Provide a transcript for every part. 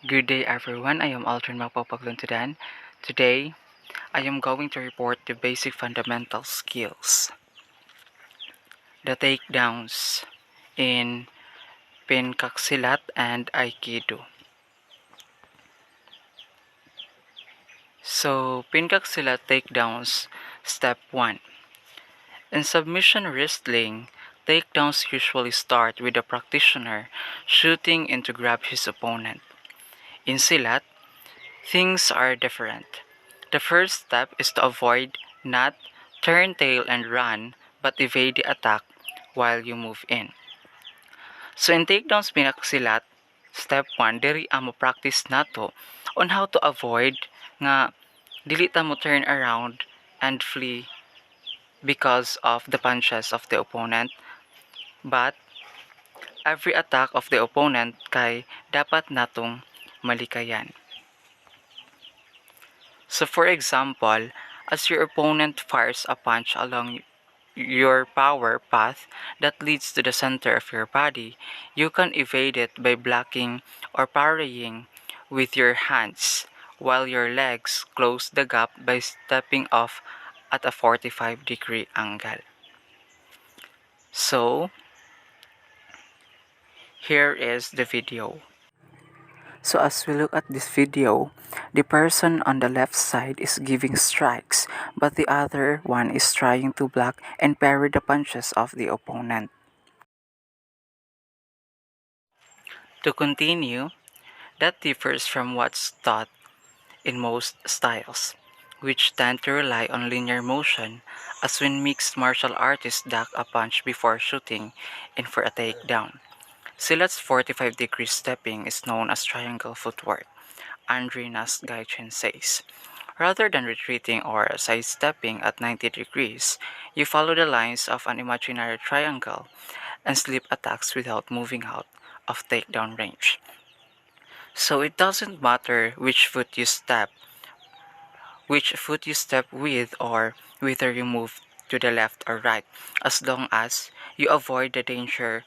Good day everyone, I am Aldrin Magpapagluntudan. Today, I am going to report the basic fundamental skills, the takedowns in Pencak, Silat, and Aikido. So, Pencak, Silat takedowns, step 1. In submission wrestling, takedowns usually start with the practitioner shooting in to grab his opponent. In Silat, things are different. The first step is to avoid, not turn tail and run, but evade the attack while you move in. So in takedowns pinakasilat, step 1, diri amo practice nato on how to avoid nga dili ta mo turn around and flee because of the punches of the opponent, but every attack of the opponent kay dapat natong malikayan. So for example, as your opponent fires a punch along your power path that leads to the center of your body, you can evade it by blocking or parrying with your hands, while your legs close the gap by stepping off at a 45-degree angle. So, here is the video. So as we look at this video, the person on the left side is giving strikes, but the other one is trying to block and parry the punches of the opponent. To continue, that differs from what's taught in most styles, which tend to rely on linear motion, as when mixed martial artists duck a punch before shooting in for a takedown. Silat's 45-degree stepping is known as triangle footwork, Andre Gaichin says. Rather than retreating or sidestepping at 90 degrees, you follow the lines of an imaginary triangle and slip attacks without moving out of takedown range. So it doesn't matter which foot you step with, or whether you move to the left or right, as long as you avoid the danger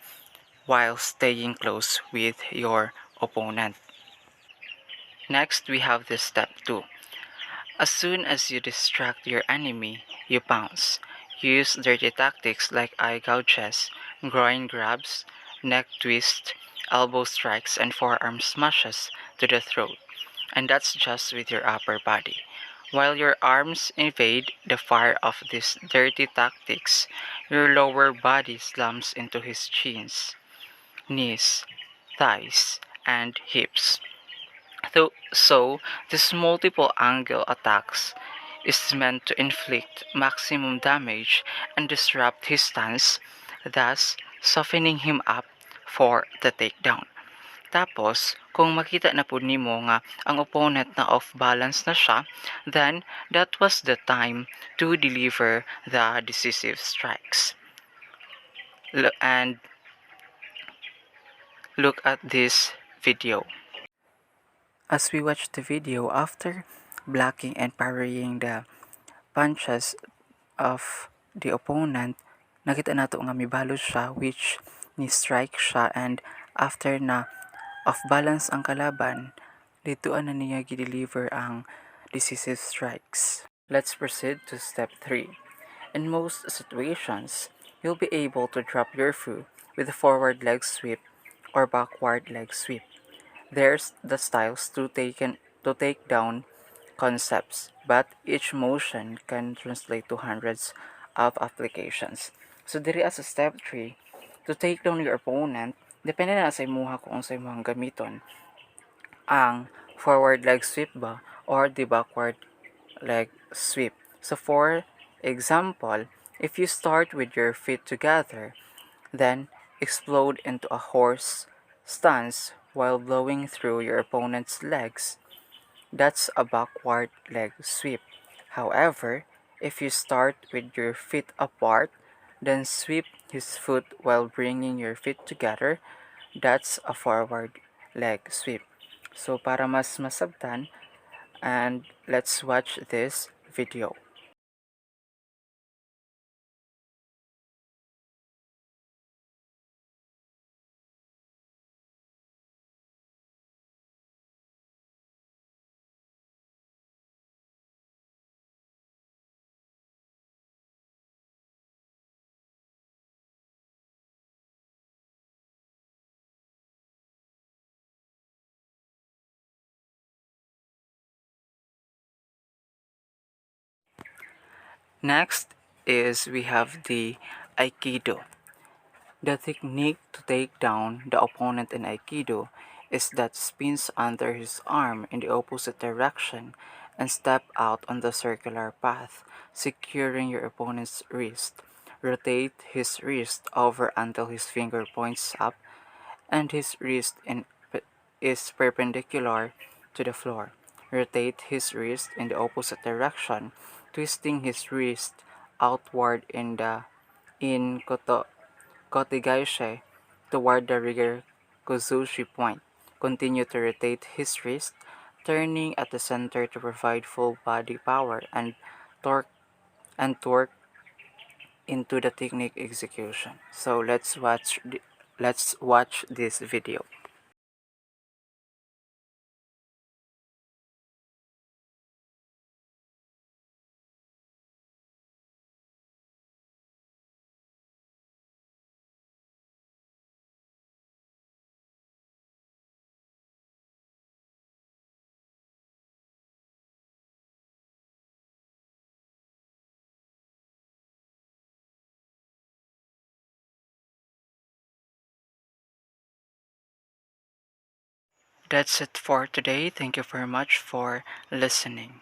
while staying close with your opponent. Next, we have this step 2. As soon as you distract your enemy, you pounce. Use dirty tactics like eye gouges, groin grabs, neck twists, elbow strikes, and forearm smashes to the throat. And that's just with your upper body. While your arms evade the fire of these dirty tactics, your lower body slams into his chins, knees, thighs, and hips. So this multiple angle attacks is meant to inflict maximum damage and disrupt his stance, thus softening him up for the takedown. Tapos, kung makita na po nimo nga ang opponent na off balance na siya, then that was the time to deliver the decisive strikes. And look at this video. As we watch the video, after blocking and parrying the punches of the opponent, nakita nato nga mibalot siya, which ni strike siya, and after na off balance ang kalaban, ditoan na niya gideliver ang decisive strikes. Let's proceed to step 3. In most situations, you'll be able to drop your foot with a forward leg sweep or backward leg sweep. There's the styles to take down concepts, but each motion can translate to hundreds of applications. So diri as a step 3, to take down your opponent, depende na sa imuha kung sa imuhang gamiton, ang forward leg sweep ba or the backward leg sweep. So for example, if you start with your feet together, then explode into a horse stance while blowing through your opponent's legs, that's a backward leg sweep. However, if you start with your feet apart, then sweep his foot while bringing your feet together, that's a forward leg sweep. So para mas masabtan, and let's watch this video. Next is we have the Aikido. The technique to take down the opponent in Aikido is that spins under his arm in the opposite direction and step out on the circular path, securing your opponent's wrist. Rotate his wrist over until his finger points up and his wrist is perpendicular to the floor. Rotate his wrist in the opposite direction, twisting his wrist outward in kotegaeshi toward the rigger kozushi point. Continue to rotate his wrist, turning at the center to provide full body power torque and torque into the technique execution. So let's watch this video. That's it for today. Thank you very much for listening.